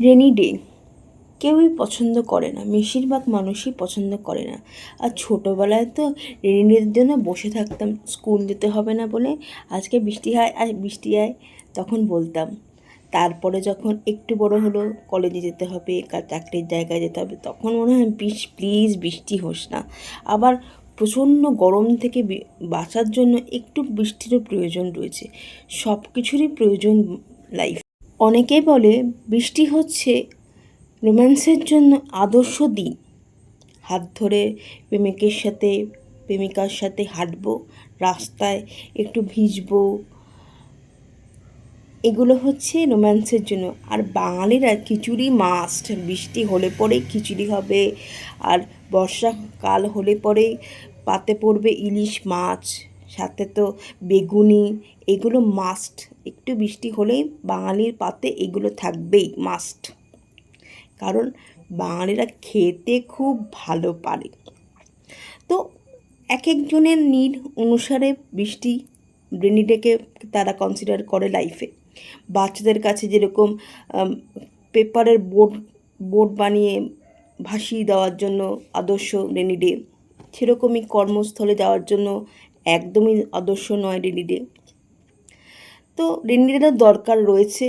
Rainy day কেউই পছন্দ করে না, বেশিরভাগ মানুষই পছন্দ করে না। আর ছোটোবেলায় তো রেনি ডের জন্য বসে থাকতাম, স্কুল যেতে হবে না বলে। আজকে বৃষ্টি হয়, আজ বৃষ্টি হয়, তখন বলতাম। তারপরে যখন একটু বড় হলো, কলেজে যেতে হবে, চাকরির জায়গায় যেতে হবে, তখন মনে হয় প্লিজ বৃষ্টি হোস না। আবার প্রচণ্ড গরম থেকে বাঁচার জন্য একটু বৃষ্টিরও প্রয়োজন রয়েছে। সব কিছুরই প্রয়োজন লাইফ। অনেকেই বলে বৃষ্টি হচ্ছে রোম্যান্সের জন্য আদর্শ দিন। হাত ধরে প্রেমিকের সাথে প্রেমিকার সাথে হাঁটবো, রাস্তায় একটু ভিজবো, এগুলো হচ্ছে রোম্যান্সের জন্য। আর বাঙালিরা খিচুড়ি মাস্ট, বৃষ্টি হলে পরেই খিচুড়ি হবে। আর বর্ষাকাল হলে পরেই পাতে পড়বে ইলিশ মাছ, সাথে তো বেগুনি, এগুলো মাস্ট। একটু বৃষ্টি হলেই বাঙালির পাতে এগুলো থাকবেই মাস্ট, কারণ বাঙালিরা খেতে খুব ভালো পারে। তো এক একজনের নিড অনুসারে বৃষ্টি রেনি ডেকে তারা কনসিডার করে লাইফে। বাচ্চাদের কাছে যেরকম পেপারের বোট বানিয়ে ভাসিয়ে দেওয়ার জন্য আদর্শ রেনি ডে, সেরকমই কর্মস্থলে যাওয়ার জন্য একদমই আদর্শ নয় রেনি ডে। তো রেনি ডেটার দরকার রয়েছে,